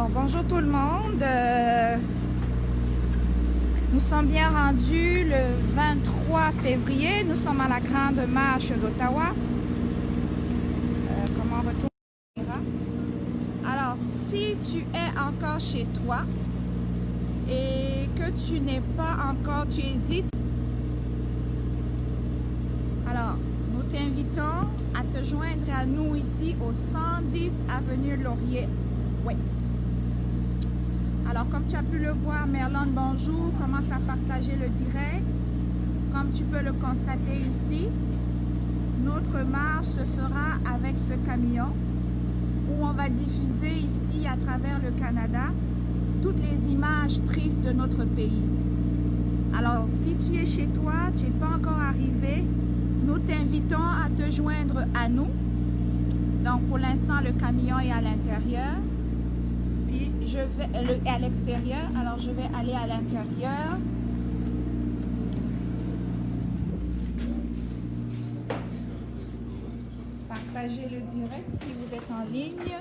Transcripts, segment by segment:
Alors, bonjour tout le monde. Nous sommes bien rendus le 23 février. Nous sommes à la Grande Marche d'Ottawa. Comment retourner? Alors, si tu es encore chez toi et que tu n'es pas encore, tu hésites, alors nous t'invitons à te joindre à nous ici au 110 avenue Laurier Ouest. Alors, comme tu as pu le voir, Merlon Bonjour commence à partager le direct. Comme tu peux le constater ici, notre marche se fera avec ce camion où on va diffuser ici à travers le Canada toutes les images tristes de notre pays. Alors, si tu es chez toi, tu n'es pas encore arrivé, nous t'invitons à te joindre à nous. Donc, pour l'instant, le camion est à l'intérieur. Puis, je vais à l'extérieur. Alors, je vais aller à l'intérieur. Partagez le direct si vous êtes en ligne.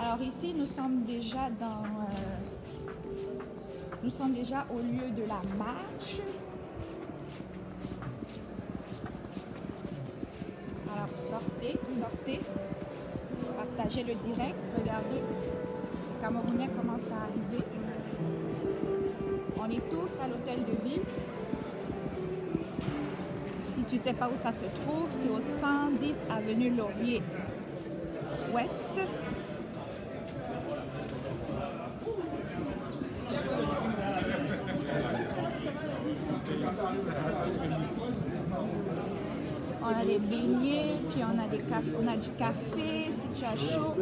Alors, ici, nous sommes déjà au lieu de la marche. Alors, sortez, partagez le direct, regardez, les Camerounais commencent à arriver. On est tous à l'hôtel de ville. Si tu ne sais pas où ça se trouve, c'est au 110 avenue Laurier Ouest. On a des beignets, puis on a du café, si tu as chaud.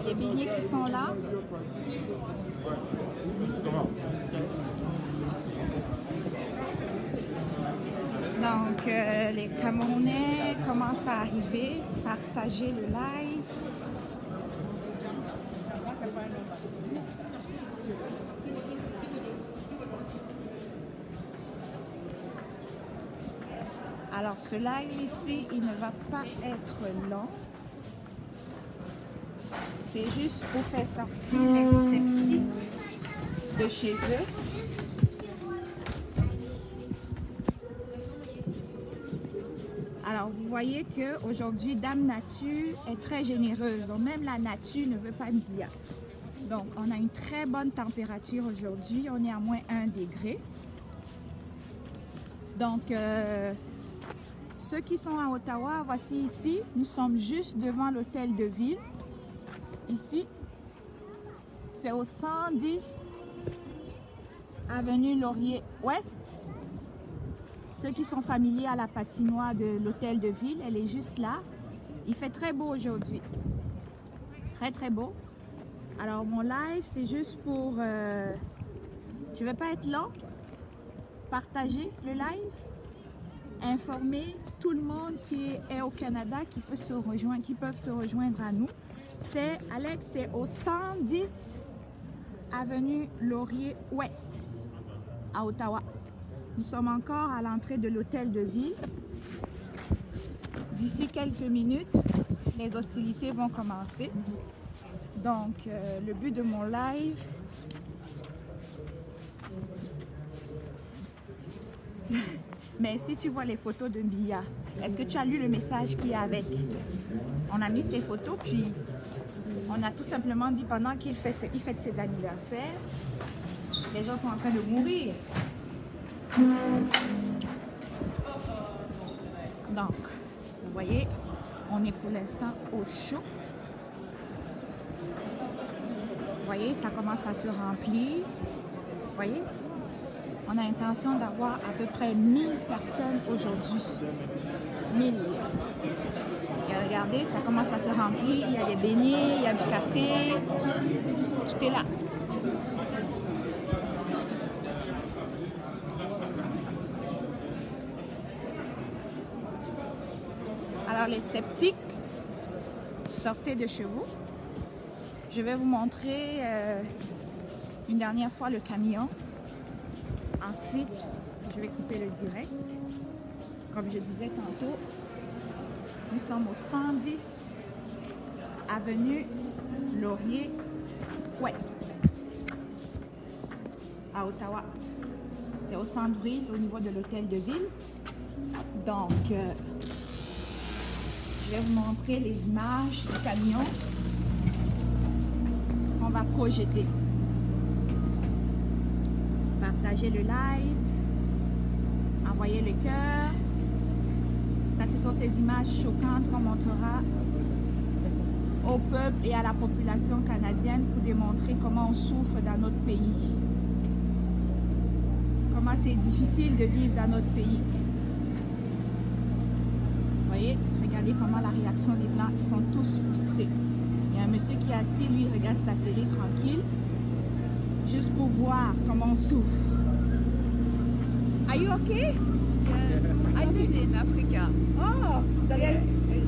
Les beignets qui sont là. Donc, les Camerounais commencent à arriver. Partagez le live. Alors, ce live ici, il ne va pas être long. C'est juste pour faire sortir les sceptiques de chez eux. Alors, vous voyez qu'aujourd'hui, Dame Nature est très généreuse. Donc, même la nature ne veut pas Mbia. Donc, on a une très bonne température aujourd'hui. On est à moins 1 degré. Donc, ceux qui sont à Ottawa, voici ici. Nous sommes juste devant l'hôtel de ville. Ici, c'est au 110 avenue Laurier Ouest. Ceux qui sont familiers à la patinoire de l'hôtel de ville, elle est juste là. Il fait très beau aujourd'hui. Très, très beau. Alors, mon live, c'est juste pour... je ne vais pas être long. Partager le live. Informer tout le monde qui est au Canada, qui peuvent se rejoindre à nous. C'est Alex, c'est au 110 avenue Laurier Ouest à Ottawa. Nous sommes encore à l'entrée de l'hôtel de ville. D'ici quelques minutes, les hostilités vont commencer. Donc, le but de mon live, mais si tu vois les photos de Mbia, est-ce que tu as lu le message qui est avec? On a mis ces photos, puis on a tout simplement dit pendant qu'il fête ses anniversaires, les gens sont en train de mourir. Donc, vous voyez, on est pour l'instant au chaud. Vous voyez, ça commence à se remplir. Vous voyez? On a l'intention d'avoir à peu près 1000 personnes aujourd'hui. 1000. Et regardez, ça commence à se remplir. Il y a des beignets, il y a du café. Tout est là. Alors, les sceptiques, sortez de chez vous. Je vais vous montrer une dernière fois le camion. Ensuite, je vais couper le direct. Comme je disais tantôt, nous sommes au 110 avenue Laurier Ouest à Ottawa. C'est au centre-ville, au niveau de l'hôtel de ville. Donc, je vais vous montrer les images du camion qu'on va projeter. Partagez le live, envoyez le cœur. Ça, ce sont ces images choquantes qu'on montrera au peuple et à la population canadienne pour démontrer comment on souffre dans notre pays. Comment c'est difficile de vivre dans notre pays. Vous voyez, regardez comment la réaction des Blancs, ils sont tous frustrés. Il y a un monsieur qui est assis, lui, il regarde sa télé tranquille, juste pour voir comment on souffre. Are you okay? Yes, I live in Africa. Oh,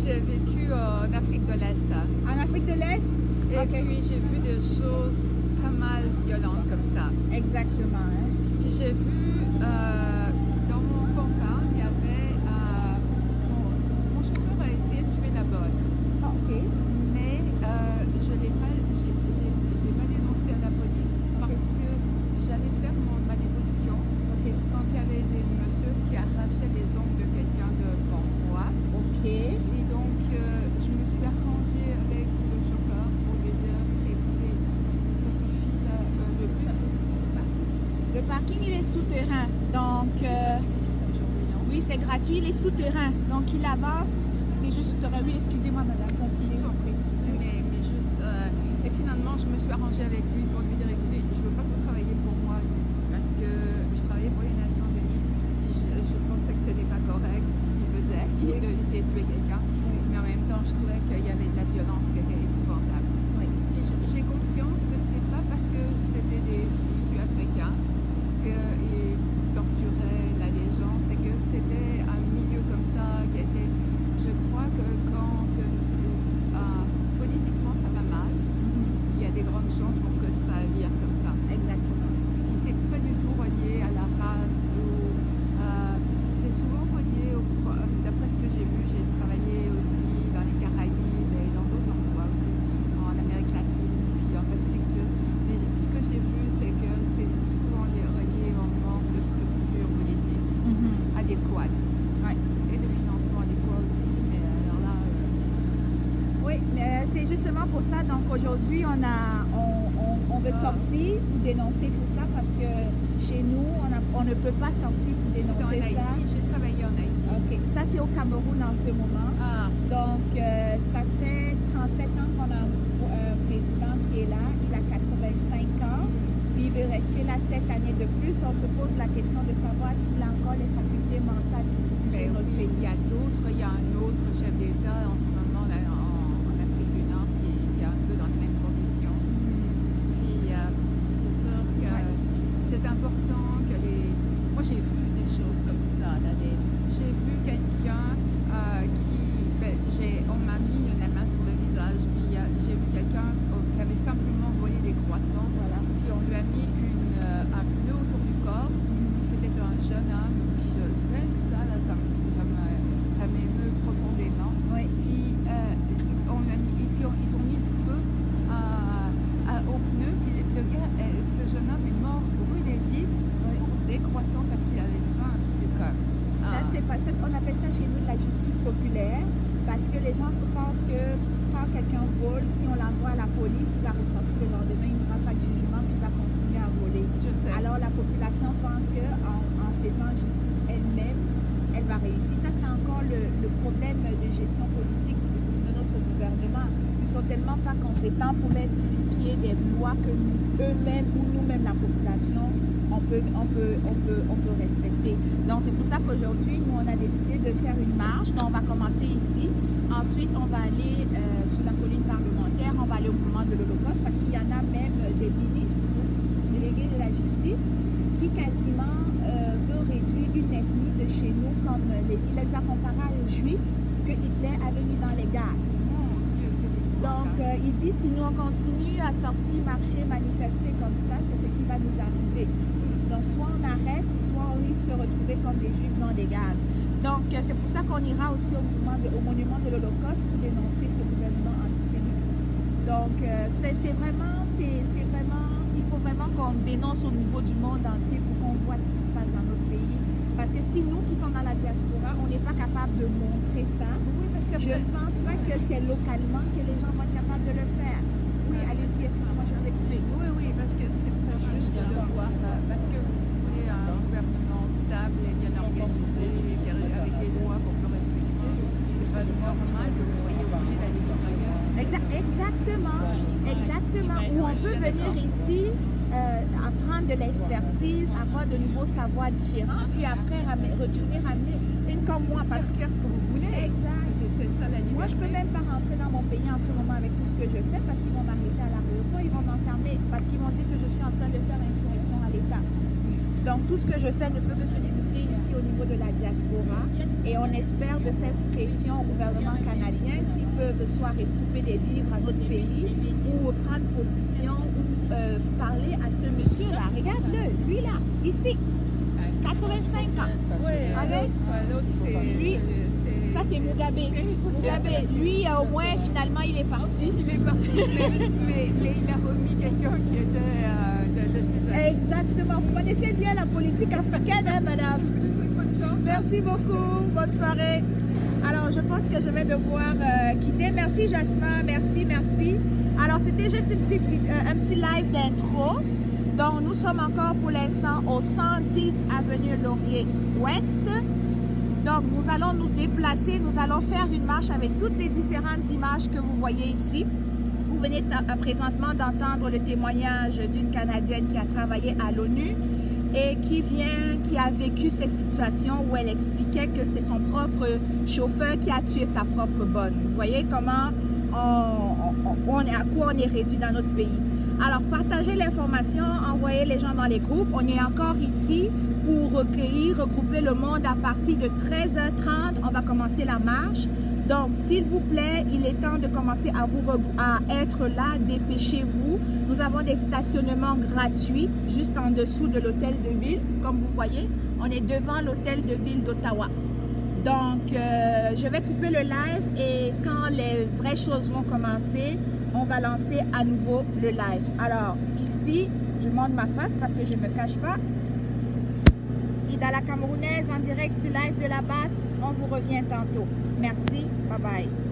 J'ai vécu en Afrique de l'Est. en Afrique de l'Est? Et Ok. puis j'ai vu des choses pas mal violentes comme ça. Exactement. Hein? Puis j'ai vu dans mon compound, il y avait mon chauffeur a essayé de tuer la bonne. Ah, ok. Mais je l'ai pas dénoncé à la police parce que j'allais faire ma déposition Ok. quand il y avait des messieurs qui arrachaient les ongles de quelqu'un devant moi. Ok. Et donc, je me suis arrangée avec le chauffeur pour lui dire, écoutez, ça suffit, là, le but. Le parking, il est souterrain. Donc, Aujourd'hui, non. oui, c'est gratuit, il est souterrain. Donc, il avance. C'est juste souterrain. Oui, excusez-moi, madame, Je continuez. vous en prie. Mais juste. Et finalement, je me suis arrangée avec lui pour lui dire, écoutez, je ne veux pas que vous travailliez pour moi parce que je travaillais pour les Nations Unies. Puis je pensais que ce n'était pas correct ce qu'il faisait. Il essayait de tuer quelqu'un. Mais en même temps, je trouvais qu'il y avait de la violence qui était épouvantable. Oui. Puis j'ai conscience que c'est pas parce que c'était des messieurs africains qu'ils torturaient là, les gens, c'est que c'était un milieu comme ça qui était. Je crois que quand politiquement ça va mal, il y a des grandes chances pour que ça vire comme ça. Exactement. Puis c'est pas du tout relié à la race ou c'est souvent relié au. D'après ce que j'ai vu, j'ai travaillé aussi dans les Caraïbes et dans d'autres endroits aussi, en Amérique latine, puis en Pacifique Sud. Mais ce que j'ai vu, c'est que c'est souvent relié au manque de structure politique adéquate Ouais. et de financement adéquat aussi. Mais alors là, Oui, mais c'est justement pour ça. Donc, aujourd'hui, on veut sortir pour dénoncer tout ça parce que chez nous, on ne peut pas sortir pour c'était en dénoncer ça. Haïti, j'ai travaillé en Haïti. Ok, ça c'est au Cameroun en ce moment. Ah, Donc, ça fait 37 ans qu'on a un président qui est là. Il a 85 ans. Puis il veut rester là 7 années de plus. On se pose la question de savoir s'il a encore les facultés mentales pour diriger ben notre oui, pays. il y a un autre chef d'État en ce moment là, en Afrique du Nord qui est un peu dans les mêmes conditions. Puis c'est sûr que c'est important que les. Moi j'ai vu des choses comme ça. Là, j'ai vu quelqu'un on m'a mis une main sur le visage. Puis j'ai vu quelqu'un qui avait simplement volé des croissants. Voilà. Puis on lui a mis un pneu autour du corps. C'était un jeune homme. Puis rien que ça, là, ça m'émeut profondément. Oui. Puis ils ont mis le feu au pneu. Puis le gars, ce jeune homme est mort brûlé vif pour des croissants parce qu'il avait faim. C'est comme. Ça, c'est pas ça. On appelle ça chez nous de la justice populaire parce que les gens se pensent que quand quelqu'un vole, si on l'envoie à la police, il va ressortir le lendemain, il n'aura pas de jugement, puis il va continuer à voler. Je sais. Alors la population pense qu'en faisant justice elle-même, elle va réussir. Ça, c'est encore le problème de gestion politique de notre gouvernement. Ils sont tellement pas compétents pour mettre sur le pied des lois que eux-mêmes ou nous-mêmes, la population, on peut respecter. Donc, c'est pour ça qu'aujourd'hui, nous, on a décidé de faire une marche. Donc, on va commencer ici. Ensuite, on va aller sur la colline parlementaire. On va aller au moment de l'Holocauste parce qu'il y en a même des ministres, délégués de la justice, qui quasiment veut réduire une ethnie de chez nous comme il les a comparés aux Juifs que Hitler avait mis dans les gaz. Mon Dieu, c'est Donc, il dit, si nous on continue à sortir, marcher, manifester comme ça, c'est ce qui va nous arriver. Donc, soit on arrête, soit on risque de se retrouver comme des Juifs dans des gaz. Donc, c'est pour ça qu'on ira aussi au monument de l'Holocauste pour dénoncer ce gouvernement antisémite. Donc, c'est vraiment, il faut vraiment qu'on dénonce au niveau du monde entier pour qu'on voit ce qui se passe dans notre pays. Parce que si nous qui sommes dans la diaspora, on n'est pas capable de montrer ça, Oui, parce que je ne pense pas que c'est localement que les gens vont être capables de le faire. Oui, allez-y, excusez-moi, je vais écouter. oui, parce que c'est pas juste de voir, parce que vous voulez un gouvernement stable et bien organisé, avec des lois qu'on peut respecter. C'est pas normal que vous soyez obligé d'aller vivre ailleurs. Exactement. Où on peut venir ici, apprendre de l'expertise, avoir de nouveaux savoirs différents, puis après retourner ramener une comme moi. Parce que Faire ce que vous voulez. exact. C'est ça la liberté. Moi, je peux même pas rentrer dans mon pays en ce moment avec tout ce que je fais parce qu'ils vont m'arrêter à l'aéroport, ils vont m'enfermer parce qu'ils m'ont dit que je suis en train de faire insurrection à l'État. Donc, tout ce que je fais ne peut que se limiter ici au niveau de la diaspora et on espère de faire pression au gouvernement canadien s'ils peuvent soit recouper des vivres à notre pays ou prendre position ou parler à ce monsieur-là. Regarde-le, lui là, ici, 85 ans. Oui, l'autre, Lui, ça c'est Mugabe. Mugabe, lui au moins finalement il est parti. Il est parti, mais il a remis quelqu'un qui était de ses amis. Exactement. Vous connaissez bien la politique africaine, hein, madame? Je vous souhaite bonne chance. Merci beaucoup. Bonne soirée. Alors, je pense que je vais devoir quitter. Merci, Jasmin. Merci. Alors, c'était juste un petit live d'intro. Donc, nous sommes encore pour l'instant au 110 avenue Laurier-Ouest. Donc, nous allons nous déplacer. Nous allons faire une marche avec toutes les différentes images que vous voyez ici. Vous venez présentement d'entendre le témoignage d'une Canadienne qui a travaillé à l'ONU et qui a vécu cette situation où elle expliquait que c'est son propre chauffeur qui a tué sa propre bonne. Vous voyez comment à quoi on est réduit dans notre pays. Alors, partagez l'information, envoyez les gens dans les groupes. On est encore ici pour regrouper le monde à partir de 13h30. On va commencer la marche. Donc, s'il vous plaît, il est temps de commencer à être là. Dépêchez-vous. Nous avons des stationnements gratuits juste en dessous de l'hôtel de ville. Comme vous voyez, on est devant l'hôtel de ville d'Ottawa. Donc, je vais couper le live et quand les vraies choses vont commencer, on va lancer à nouveau le live. Alors, ici, je montre ma face parce que je ne me cache pas. Ida la Camerounaise en direct du live de la Basse. On vous revient tantôt. Merci. Bye bye.